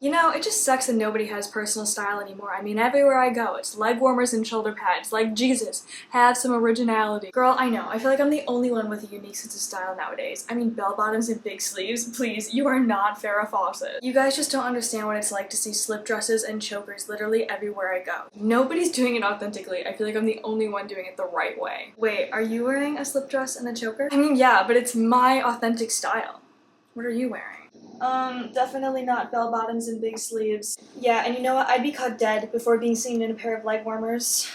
You know, it just sucks that nobody has personal style anymore. I mean, everywhere I go, it's leg warmers and shoulder pads. Like, Jesus, have some originality. Girl, I know, I feel like I'm the only one with a unique sense of style nowadays. I mean, bell bottoms and big sleeves, please, you are not Farrah Fawcett. You guys just don't understand what it's like to see slip dresses and chokers literally everywhere I go. Nobody's doing it authentically. I feel like I'm the only one doing it the right way. Wait, are you wearing a slip dress and a choker? I mean, yeah, but it's my authentic style. What are you wearing? Definitely not bell bottoms and big sleeves. Yeah, and you know what? I'd be caught dead before being seen in a pair of leg warmers.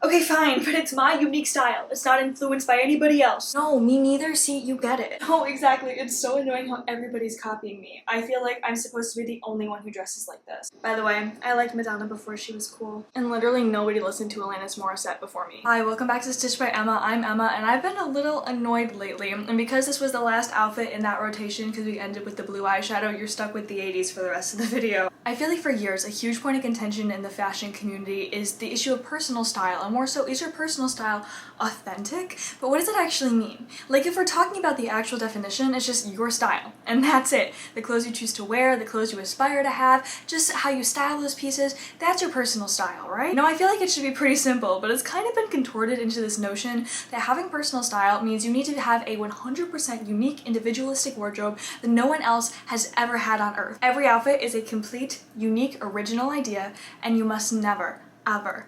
Okay, fine, but it's my unique style. It's not influenced by anybody else. No, me neither. See, you get it. Oh, exactly. It's so annoying how everybody's copying me. I feel like I'm supposed to be the only one who dresses like this. By the way, I liked Madonna before she was cool. And literally nobody listened to Alanis Morissette before me. Hi, welcome back to Stitch by Emma. I'm Emma, and I've been a little annoyed lately. And because this was the last outfit in that rotation, because we ended with the blue eyeshadow, you're stuck with the 80s for the rest of the video. I feel like for years, a huge point of contention in the fashion community is the issue of personal style, and more so, is your personal style authentic? But what does it actually mean? Like, if we're talking about the actual definition, it's just your style, and that's it. The clothes you choose to wear, the clothes you aspire to have, just how you style those pieces, that's your personal style, right? No, I feel like it should be pretty simple, but it's kind of been contorted into this notion that having personal style means you need to have a 100% unique, individualistic wardrobe that no one else has ever had on earth. Every outfit is a complete, unique, original idea, and you must never, ever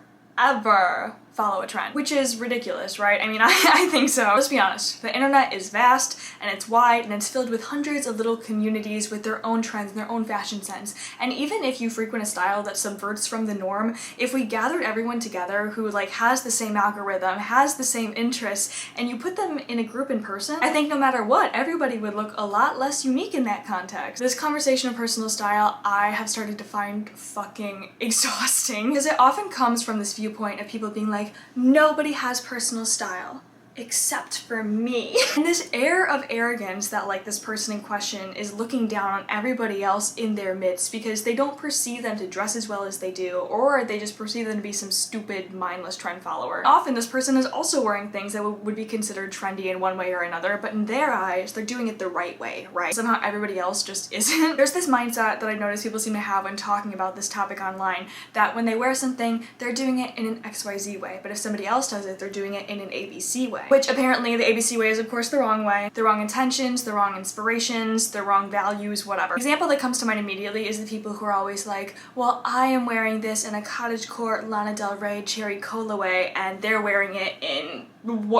follow a trend, which is ridiculous, right? I mean, I think so. Let's be honest, the internet is vast and it's wide and it's filled with hundreds of little communities with their own trends and their own fashion sense. And even if you frequent a style that subverts from the norm, if we gathered everyone together who like has the same algorithm, has the same interests, and you put them in a group in person, I think no matter what, everybody would look a lot less unique in that context. This conversation of personal style, I have started to find fucking exhausting because it often comes from this viewpoint of people being like, nobody has personal style except for me. And this air of arrogance that like this person in question is looking down on everybody else in their midst because they don't perceive them to dress as well as they do, or they just perceive them to be some stupid, mindless trend follower. Often this person is also wearing things that would be considered trendy in one way or another, but in their eyes, they're doing it the right way, right? Somehow everybody else just isn't. There's this mindset that I've noticed people seem to have when talking about this topic online, that when they wear something, they're doing it in an XYZ way, but if somebody else does it, they're doing it in an ABC way. Which apparently the ABC way is of course the wrong way. The wrong intentions, the wrong inspirations, the wrong values, whatever. An example that comes to mind immediately is the people who are always like, well, I am wearing this in a cottagecore Lana Del Rey cherry cola way, and they're wearing it in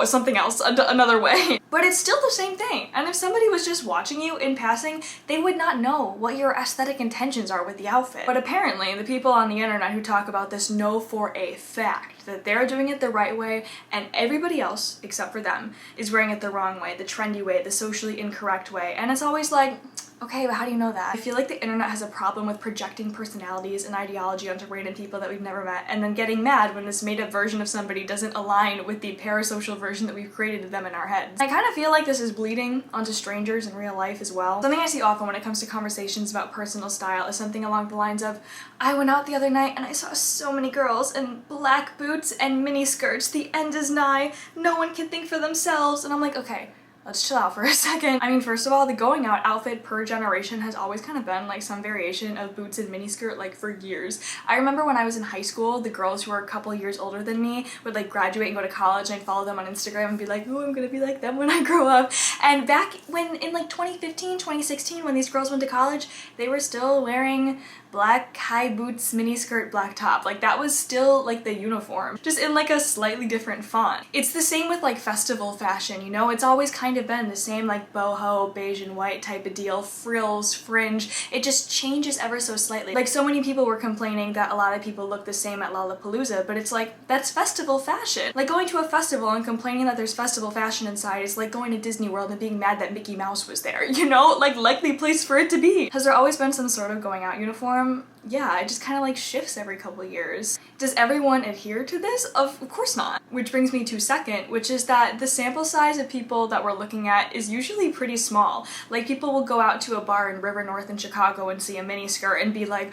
something else, another way. But it's still the same thing. And if somebody was just watching you in passing, they would not know what your aesthetic intentions are with the outfit. But apparently the people on the internet who talk about this know for a fact that they're doing it the right way and everybody else, except for them, is wearing it the wrong way, the trendy way, the socially incorrect way. And it's always like, okay, but how do you know that? I feel like the internet has a problem with projecting personalities and ideology onto random people that we've never met, and then getting mad when this made-up version of somebody doesn't align with the parasocial version that we've created of them in our heads. I kind of feel like this is bleeding onto strangers in real life as well. Something I see often when it comes to conversations about personal style is something along the lines of, I went out the other night and I saw so many girls in black boots and mini skirts. The end is nigh. No one can think for themselves. And I'm like, okay, let's chill out for a second. I mean, first of all, the going out outfit per generation has always kind of been like some variation of boots and miniskirt like for years. I remember when I was in high school, the girls who were a couple years older than me would like graduate and go to college, and I'd follow them on Instagram and be like, oh, I'm gonna be like them when I grow up. And back when in like 2015, 2016, when these girls went to college, they were still wearing black high boots, miniskirt, black top. Like that was still like the uniform, just in like a slightly different font. It's the same with like festival fashion, you know? It's always kind of been the same like boho, beige and white type of deal, frills, fringe. It just changes ever so slightly. Like so many people were complaining that a lot of people look the same at Lollapalooza, but it's like, that's festival fashion. Like going to a festival and complaining that there's festival fashion inside is like going to Disney World and being mad that Mickey Mouse was there, you know? Like likely place for it to be. Has there always been some sort of going out uniform? Yeah, it just kind of like shifts every couple years. Does everyone adhere to this? Of course not. Which brings me to second, which is that the sample size of people that we're looking at is usually pretty small. Like people will go out to a bar in River North in Chicago and see a mini skirt and be like,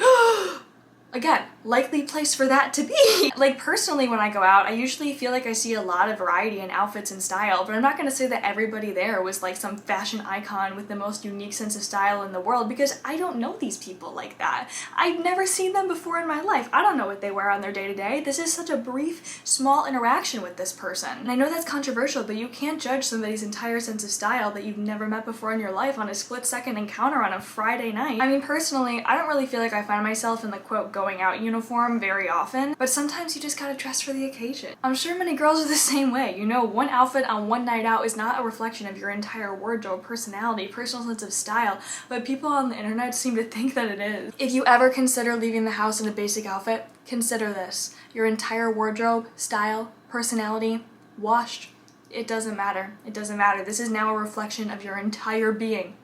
Again, likely place for that to be. Like personally when I go out, I usually feel like I see a lot of variety in outfits and style, but I'm not gonna say that everybody there was like some fashion icon with the most unique sense of style in the world, because I don't know these people like that. I've never seen them before in my life. I don't know what they wear on their day-to-day. This is such a brief, small interaction with this person. And I know that's controversial, but you can't judge somebody's entire sense of style that you've never met before in your life on a split-second encounter on a Friday night. I mean, personally, I don't really feel like I find myself in the quote going out uniform very often, but sometimes you just gotta dress for the occasion. I'm sure many girls are the same way. You know, one outfit on one night out is not a reflection of your entire wardrobe, personality, personal sense of style, but people on the internet seem to think that it is. If you ever consider leaving the house in a basic outfit, consider this. Your entire wardrobe, style, personality, washed. It doesn't matter. It doesn't matter. This is now a reflection of your entire being.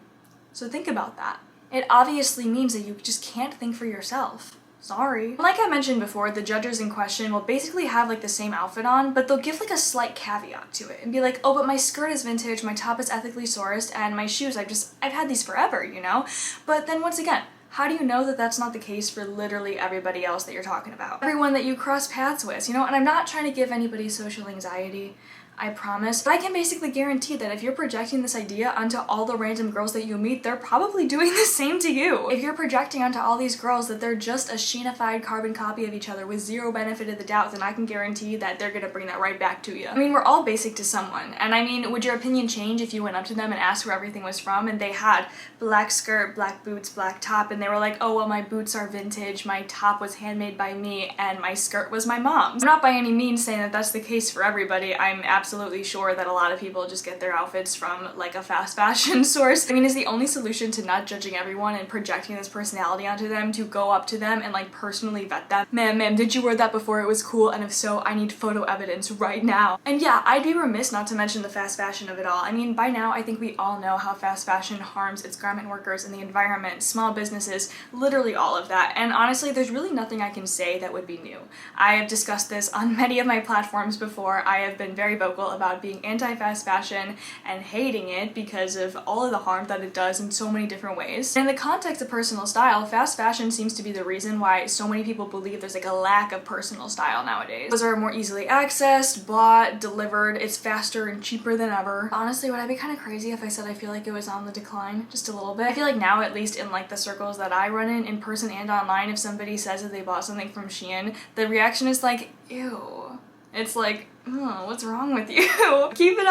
So think about that. It obviously means that you just can't think for yourself. Sorry. Like I mentioned before, the judges in question will basically have like the same outfit on, but they'll give like a slight caveat to it and be like, oh, but my skirt is vintage, my top is ethically sourced, and my shoes, I've had these forever, you know? But then once again, how do you know that that's not the case for literally everybody else that you're talking about? Everyone that you cross paths with, you know? And I'm not trying to give anybody social anxiety, I promise, but I can basically guarantee that if you're projecting this idea onto all the random girls that you meet, they're probably doing the same to you. If you're projecting onto all these girls that they're just a sheenified carbon copy of each other with zero benefit of the doubt, then I can guarantee that they're gonna bring that right back to you. I mean, we're all basic to someone, and I mean, would your opinion change if you went up to them and asked where everything was from and they had black skirt, black boots, black top, and they were like, oh, well, my boots are vintage, my top was handmade by me, and my skirt was my mom's. I'm not by any means saying that that's the case for everybody. I'm absolutely sure that a lot of people just get their outfits from like a fast fashion source. I mean, is the only solution to not judging everyone and projecting this personality onto them to go up to them and like personally vet them? Ma'am, did you wear that before it was cool? And if so, I need photo evidence right now. And yeah, I'd be remiss not to mention the fast fashion of it all. I mean, by now, I think we all know how fast fashion harms its garment workers and the environment, small businesses, literally all of that. And honestly, there's really nothing I can say that would be new. I have discussed this on many of my platforms before. I have been very vocal about being anti-fast fashion and hating it because of all of the harm that it does in so many different ways. In the context of personal style, fast fashion seems to be the reason why so many people believe there's like a lack of personal style nowadays. Those are more easily accessed, bought, delivered, it's faster and cheaper than ever. Honestly, would I be kind of crazy if I said I feel like it was on the decline? Just a little bit. I feel like now, at least in like the circles that I run in person and online, if somebody says that they bought something from Shein, the reaction is like, ew. It's like, oh, what's wrong with you? Keep it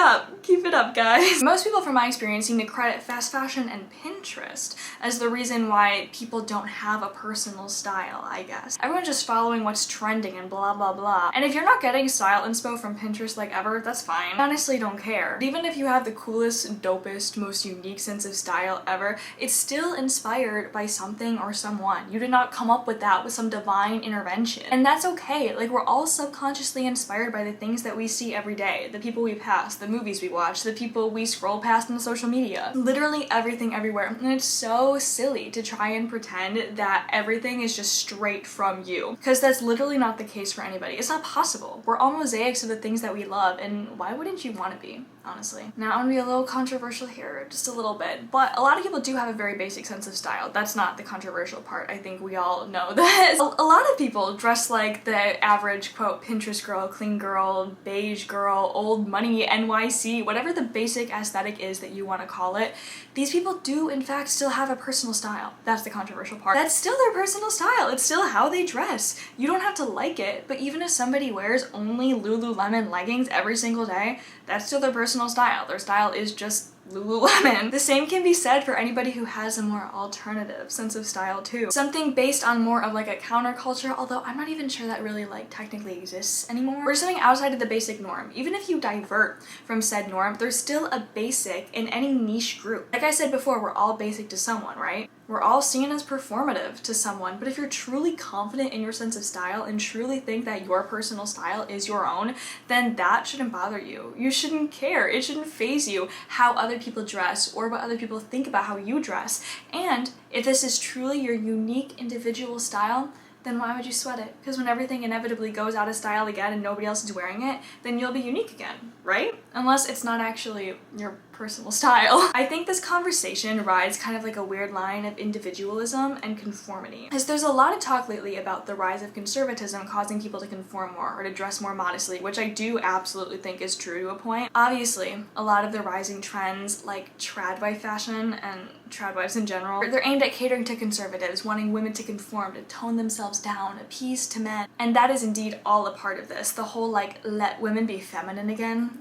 up, guys. Most people from my experience seem to credit fast fashion and Pinterest as the reason why people don't have a personal style, I guess. Everyone's just following what's trending and blah blah blah. And if you're not getting style inspo from Pinterest like ever, that's fine. I honestly don't care. Even if you have the coolest, dopest, most unique sense of style ever, it's still inspired by something or someone. You did not come up with that with some divine intervention. And that's okay. Like, we're all subconsciously inspired by the things that we see every day, the people we pass, the movies we watch, the people we scroll past on social media. Literally everything everywhere. And it's so silly to try and pretend that everything is just straight from you, because that's literally not the case for anybody. It's not possible. We're all mosaics of the things that we love, and why wouldn't you want to be, honestly? Now, I'm gonna be a little controversial here, just a little bit, but a lot of people do have a very basic sense of style. That's not the controversial part. I think we all know this. A lot of people dress like the average, quote, Pinterest girl, clean girl, beige girl, old money, NYC, whatever the basic aesthetic is that you want to call it. These people do, in fact, still have a personal style. That's the controversial part. That's still their personal style. It's still how they dress. You don't have to like it, but even if somebody wears only Lululemon leggings every single day, that's still their personal style. Their style is just Lululemon. The same can be said for anybody who has a more alternative sense of style too. Something based on more of like a counterculture, although I'm not even sure that really like technically exists anymore. Or something outside of the basic norm. Even if you divert from said norm, there's still a basic in any niche group. Like I said before, we're all basic to someone, right? We're all seen as performative to someone, but if you're truly confident in your sense of style and truly think that your personal style is your own, then that shouldn't bother you. You shouldn't care. It shouldn't faze you how other people dress or what other people think about how you dress. And if this is truly your unique individual style, then why would you sweat it? Because when everything inevitably goes out of style again and nobody else is wearing it, then you'll be unique again, right? Unless it's not actually your personal style. I think this conversation rides kind of like a weird line of individualism and conformity. Because there's a lot of talk lately about the rise of conservatism causing people to conform more or to dress more modestly, which I do absolutely think is true to a point. Obviously, a lot of the rising trends like trad wife fashion and trad wives in general, they're aimed at catering to conservatives, wanting women to conform, to tone themselves down, appease to men. And that is indeed all a part of this. The whole like, let women be feminine again,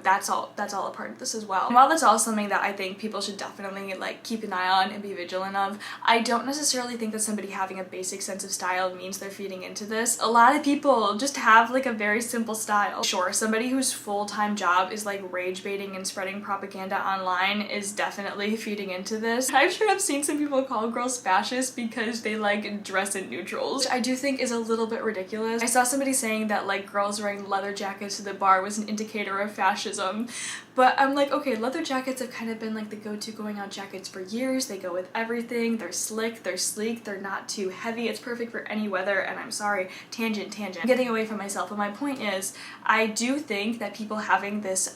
that's all a part of this as well. And while that's all something that I think people should definitely like keep an eye on and be vigilant of, I don't necessarily think that somebody having a basic sense of style means they're feeding into this. A lot of people just have like a very simple style. Sure, somebody whose full-time job is like rage baiting and spreading propaganda online is definitely feeding into this. I'm sure I've seen some people call girls fascist because they like dress in neutrals, which I do think is a little bit ridiculous. I saw somebody saying that like girls wearing leather jackets to the bar was an indicator of fascism, but I'm like, okay, leather jackets have kind of been like the go-to going out jackets for years. They go with everything. They're slick, they're sleek, they're not too heavy. It's perfect for any weather. And I'm sorry, tangent. I'm getting away from myself, but my point is, I do think that people having this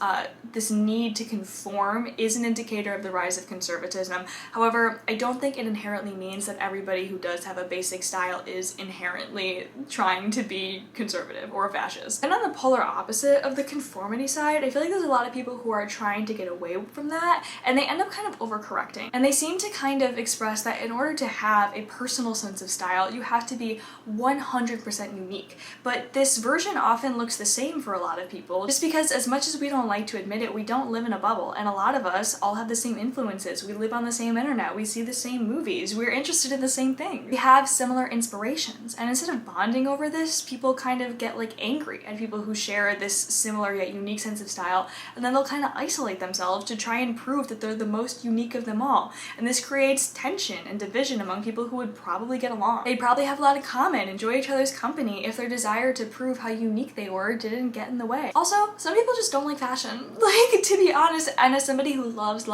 this need to conform is an indicator of the rise of conservatism. However, I don't think it inherently means that everybody who does have a basic style is inherently trying to be conservative or a fascist. And on the polar opposite of the conformity side, I feel like there's a lot of people who are trying to get away from that, and they end up kind of overcorrecting. And they seem to kind of express that in order to have a personal sense of style, you have to be 100% unique. But this version often looks the same for a lot of people, just because as much as we don't like to admit it, we don't live in a bubble, and a lot of us all have the same influences. We live on the same internet, we see the same movies, we're interested in the same thing. We have similar inspirations, and instead of bonding over this, people kind of get like angry at people who share this similar yet unique sense of style, and then they'll kind of isolate themselves to try and prove that they're the most unique of them all. And this creates tension and division among people who would probably get along. They'd probably have a lot in common, enjoy each other's company, if their desire to prove how unique they were didn't get in the way. Also, some people just don't like fashion. Like, to be honest, and as somebody who loves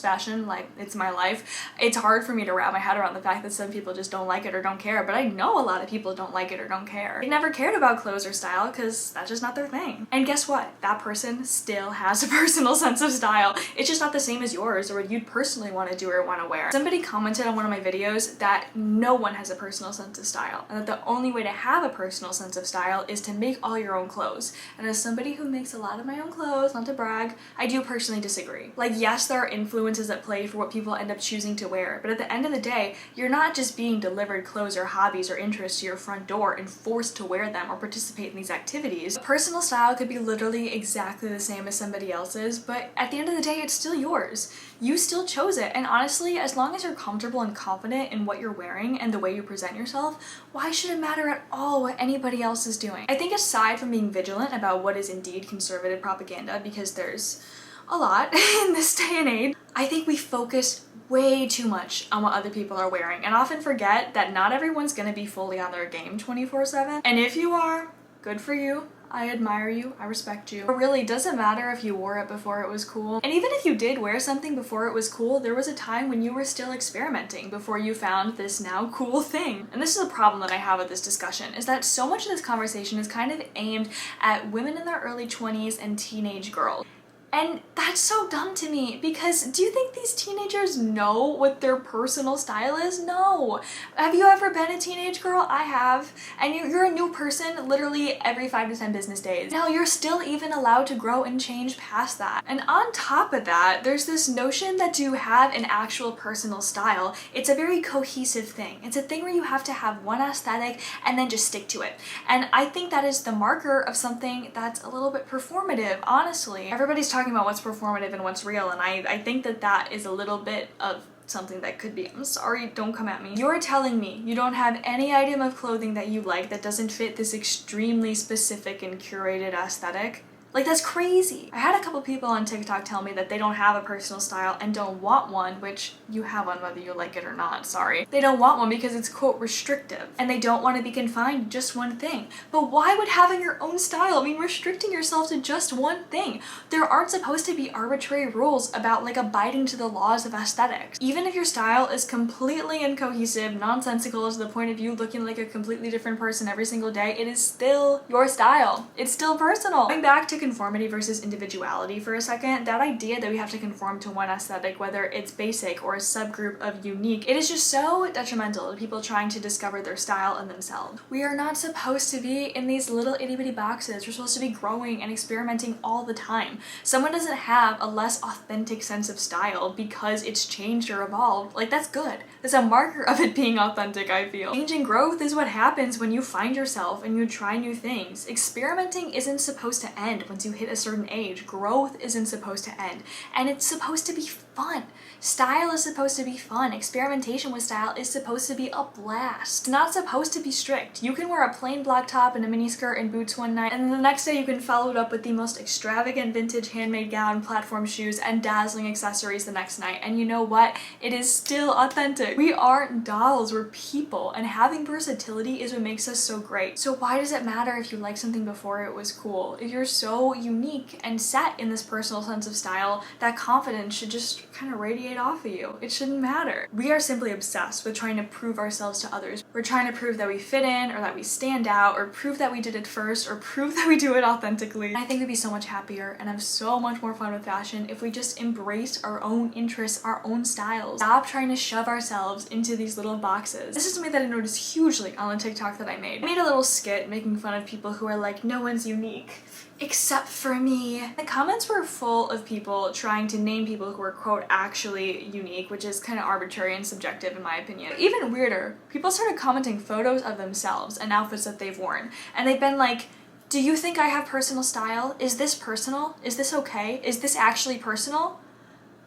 fashion, like, it's my life, it's hard for me to wrap my head around the fact that some people just don't like it or don't care, but I know a lot of people don't like it or don't care. They never cared about clothes or style because that's just not their thing. And guess what? That person still has a personal sense of style. It's just not the same as yours or what you'd personally want to do or want to wear. Somebody commented on one of my videos that no one has a personal sense of style, and that the only way to have a personal sense of style is to make all your own clothes. And as somebody who makes a lot of my own clothes, not to brag, I do personally disagree. Like, yes, there are influences at play for what people end up choosing to wear, but at the end of the day, you're not just being delivered clothes or hobbies or interests to your front door and forced to wear them or participate in these activities. Personal style could be literally exactly the same as somebody else's, but at the end of the day, it's still yours. You still chose it, and honestly, as long as you're comfortable and confident in what you're wearing and the way you present yourself, why should it matter at all what anybody else is doing? I think aside from being vigilant about what is indeed conservative propaganda, because there's a lot in this day and age, I think we focus way too much on what other people are wearing and often forget that not everyone's gonna be fully on their game 24/7. And if you are, good for you. I admire you, I respect you. But really, does it matter if you wore it before it was cool? And even if you did wear something before it was cool, there was a time when you were still experimenting before you found this now cool thing. And this is a problem that I have with this discussion, is that so much of this conversation is kind of aimed at women in their early 20s and teenage girls. And that's so dumb to me, because do you think these teenagers know what their personal style is? No. Have you ever been a teenage girl? I have. And you're a new person literally every 5 to 10 business days. Now, you're still even allowed to grow and change past that. And on top of that, there's this notion that to have an actual personal style, it's a very cohesive thing. It's a thing where you have to have one aesthetic and then just stick to it. And I think that is the marker of something that's a little bit performative, honestly. Everybody's talking about what's performative and what's real, and I think that that is a little bit of something that could be, I'm sorry, don't come at me. You're telling me you don't have any item of clothing that you like that doesn't fit this extremely specific and curated aesthetic? Like, that's crazy. I had a couple people on TikTok tell me that they don't have a personal style and don't want one, which you have one whether you like it or not, sorry. They don't want one because it's, quote, restrictive, and they don't want to be confined to just one thing. But why would having your own style mean restricting yourself to just one thing? There aren't supposed to be arbitrary rules about, like, abiding to the laws of aesthetics. Even if your style is completely incohesive, nonsensical to the point of you looking like a completely different person every single day, it is still your style. It's still personal. Going back to to conformity versus individuality for a second, that idea that we have to conform to one aesthetic, whether it's basic or a subgroup of unique, it is just so detrimental to people trying to discover their style in themselves. We are not supposed to be in these little itty bitty boxes. We're supposed to be growing and experimenting all the time. Someone doesn't have a less authentic sense of style because it's changed or evolved. Like, that's good. That's a marker of it being authentic, I feel. Change and growth is what happens when you find yourself and you try new things. Experimenting isn't supposed to end once you hit a certain age. Growth isn't supposed to end. And it's supposed to be fun. Style is supposed to be fun. Experimentation with style is supposed to be a blast. It's not supposed to be strict. You can wear a plain black top and a miniskirt and boots one night, and then the next day you can follow it up with the most extravagant vintage handmade gown, platform shoes, and dazzling accessories the next night. And you know what? It is still authentic. We aren't dolls, we're people, and having versatility is what makes us so great. So why does it matter if you liked something before it was cool? If you're so unique and set in this personal sense of style, that confidence should just kind of radiate off of you. It shouldn't matter. We are simply obsessed with trying to prove ourselves to others. We're trying to prove that we fit in, or that we stand out, or prove that we did it first, or prove that we do it authentically. I think we'd be so much happier and have so much more fun with fashion if we just embraced our own interests, our own styles. Stop trying to shove ourselves into these little boxes. This is something that I noticed hugely on the TikTok that I made. I made a little skit making fun of people who are like, no one's unique except for me. The comments were full of people trying to name people who were, quote, actually unique, which is kind of arbitrary and subjective in my opinion. Even weirder, people started commenting photos of themselves and outfits that they've worn, and they've been like, do you think I have personal style? Is this personal? Is this okay? Is this actually personal?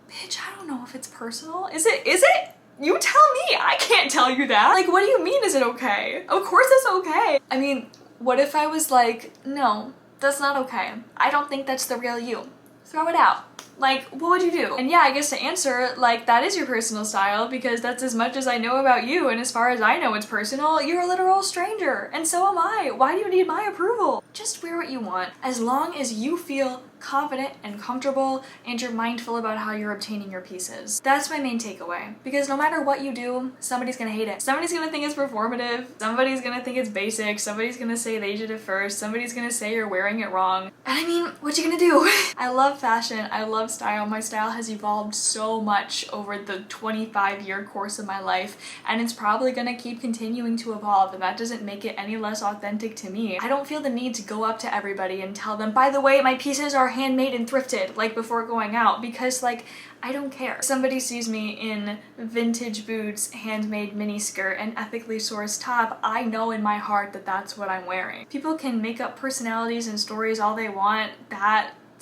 Bitch, I don't know if it's personal. Is it? You tell me, I can't tell you that. Like, what do you mean is it okay? Of course it's okay. I mean, what if I was like, no, that's not okay. I don't think that's the real you. Throw it out. Like, what would you do? And yeah, I guess to answer, like, that is your personal style because that's as much as I know about you, and as far as I know it's personal, you're a literal stranger, and so am I. Why do you need my approval? Just wear what you want, as long as you feel confident and comfortable and you're mindful about how you're obtaining your pieces. That's my main takeaway, because no matter what you do, somebody's gonna hate it. Somebody's gonna think it's performative, somebody's gonna think it's basic, somebody's gonna say they did it first, somebody's gonna say you're wearing it wrong. And I mean, what you gonna do? I love fashion, I love style. My style has evolved so much over the 25-year course of my life, and it's probably gonna keep continuing to evolve, and that doesn't make it any less authentic to me. I don't feel the need to go up to everybody and tell them, by the way, my pieces are handmade and thrifted, like before going out, because like, I don't care. If somebody sees me in vintage boots, handmade miniskirt, and ethically sourced top, I know in my heart that that's what I'm wearing. People can make up personalities and stories all they want.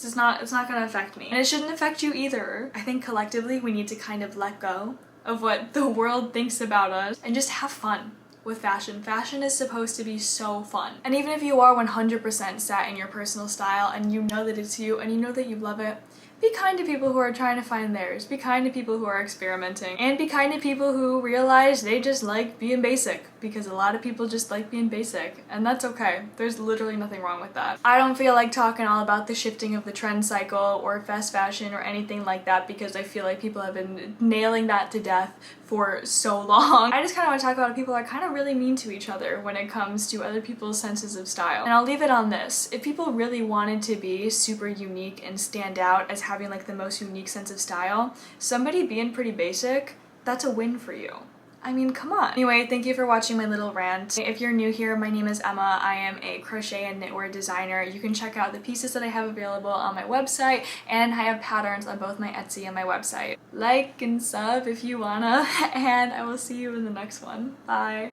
It's not gonna affect me. And it shouldn't affect you either. I think collectively we need to kind of let go of what the world thinks about us and just have fun with fashion. Fashion is supposed to be so fun. And even if you are 100% set in your personal style and you know that it's you and you know that you love it, be kind to people who are trying to find theirs. Be kind to people who are experimenting. And be kind to people who realize they just like being basic, because a lot of people just like being basic, and that's okay. There's literally nothing wrong with that. I don't feel like talking all about the shifting of the trend cycle or fast fashion or anything like that, because I feel like people have been nailing that to death for so long. I just kind of want to talk about how people are kind of really mean to each other when it comes to other people's senses of style. And I'll leave it on this. If people really wanted to be super unique and stand out as having like the most unique sense of style, somebody being pretty basic, that's a win for you. I mean, come on. Anyway, thank you for watching my little rant. If you're new here, my name is Emma. I am a crochet and knitwear designer. You can check out the pieces that I have available on my website, and I have patterns on both my Etsy and my website. Like and sub if you wanna, and I will see you in the next one. Bye.